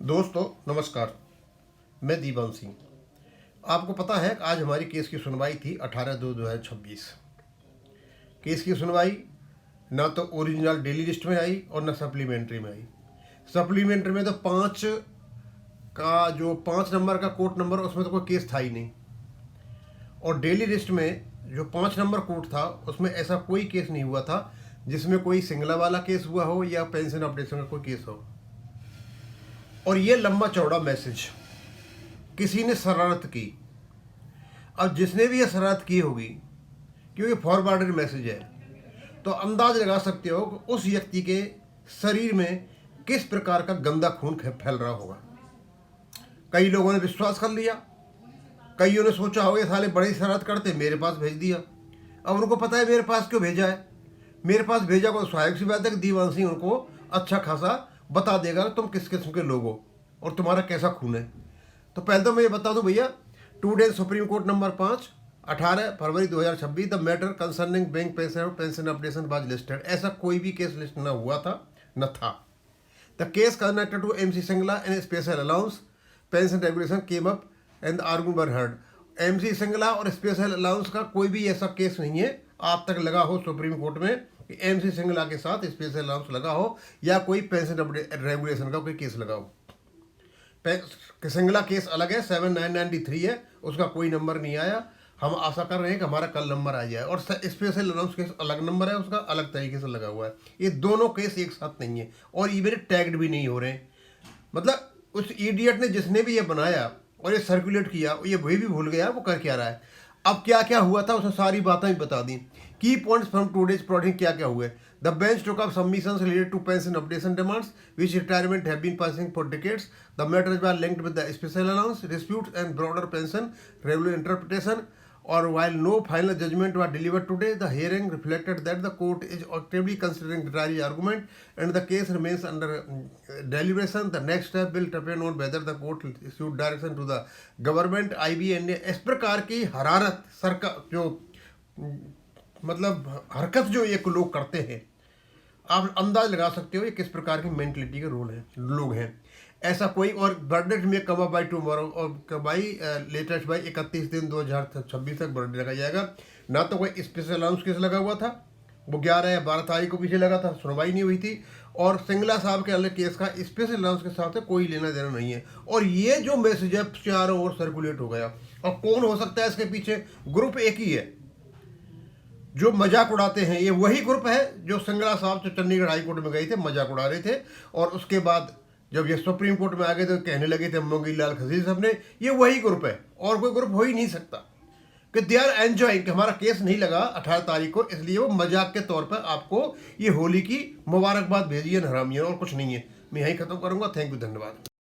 दोस्तों नमस्कार। मैं दीवान सिंह। आपको पता है कि आज हमारी केस की सुनवाई थी 18/2/2026। केस की सुनवाई ना तो ओरिजिनल डेली लिस्ट में आई और ना सप्लीमेंट्री में आई। सप्लीमेंट्री में तो 5 का जो 5 नंबर का कोर्ट नंबर उसमें तो कोई केस था ही नहीं, और डेली लिस्ट में जो 5 नंबर कोर्ट था उसमें ऐसा कोई केस नहीं हुआ था जिसमें कोई सिंगला वाला केस हुआ हो या पेंशन अपडेशन का कोई केस हो। और ये लंबा चौड़ा मैसेज किसी ने शरारत की। अब जिसने भी ये शरारत की होगी, क्योंकि फॉरवर्डेड मैसेज है, तो अंदाज लगा सकते हो कि उस व्यक्ति के शरीर में किस प्रकार का गंदा खून फैल रहा होगा। कई लोगों ने विश्वास कर लिया, कईयों ने सोचा होगा ये साले बड़ी शरारत करते मेरे पास भेज दिया। अब उनको पता है मेरे पास क्यों भेजा है। मेरे पास भेजा को स्वाभाविक सी बात है कि दीवान सिंह उनको अच्छा खासा बता देगा तुम किस किस्म के लोग हो और तुम्हारा कैसा खून है। तो पहले तो मैं ये बता दूं भैया, today supreme court number 5 18 February 2026 the matter concerning bank pension updation was listed. ऐसा कोई भी केस लिस्ट न हुआ था न था। The case connected to MC Singla and special allowance pension regulation came up and the argument were heard. MC Singla और special allowance का कोई भी ऐसा केस नहीं है आज तक लगा हो सुप्रीम कोर्ट में कि MC सिंगला के साथ स्पेशल अलाउंस लगा हो या कोई पेंशन रेगुलेशन का कोई केस लगा हो। सिंगला केस अलग है, 7993 है, उसका कोई नंबर नहीं आया। हम आशा कर रहे हैं कि हमारा कल नंबर आ जाए। और स्पेशल अलाउंस केस अलग नंबर है, उसका अलग तरीके से लगा हुआ है। ये दोनों केस एक साथ नहीं है और ये मेरे टैग्ड भी नहीं हो रहे हैं। मतलब उस इडियट ने जिसने भी ये बनाया और ये सर्कुलेट किया, ये वही भी भूल गया वो कर क्या रहा है। अब क्या क्या हुआ था उसने सारी बातें भी बता दी। की पॉइंट्स फ्रॉम टुडेज प्रोडक्ट क्या क्या हुए। The bench took up submissions related to pension updation demands, which retirement have been passing for decades. The matters were linked with the special allowance disputes and broader pension regular interpretation. Or while no final judgment was delivered today, the hearing reflected that the court is actively considering Gitari's argument and the case remains under deliberation. The next step will depend on whether the court issued direction to the government, IBNA। इस प्रकार की हरारत सरकार जो मतलब हरकत जो ये लोग करते हैं, आप अंदाज लगा सकते हो ये किस प्रकार की मेंटलिटी के लोग हैं। ऐसा कोई और वर्डिक्ट में कम बाई टुमारो और बाई लेटेस्ट बाई 31 दिन 2026 तक वर्डिक्ट लगा जाएगा। ना तो कोई स्पेशल अलाउंस केस लगा हुआ था, वो 11 या 12 तारीख को पीछे लगा था, सुनवाई नहीं हुई थी। और सिंगला साहब के अलग केस का स्पेशल अलाउंस के साथ कोई लेना देना नहीं है। और ये जो मैसेज है चारों ओर सर्कुलेट हो गया। और कौन हो सकता है इसके पीछे? ग्रुप एक ही है जो मजाक उड़ाते हैं। ये वही ग्रुप है जो सिंगला साहब जो चंडीगढ़ हाई कोर्ट में गए थे, मजाक उड़ा रहे थे, और उसके बाद जब ये सुप्रीम कोर्ट में आ गए तो कहने लगे थे मोंगी लाल खजीर साहब ने, ये वही ग्रुप है और कोई ग्रुप हो ही नहीं सकता। कि दे आर एंजॉइंग कि हमारा केस नहीं लगा 18 तारीख को, इसलिए वो मजाक के तौर पर आपको ये होली की मुबारकबाद भेजी है हरामियों, और कुछ नहीं है। मैं यहीं खत्म करूंगा। थैंक यू, धन्यवाद।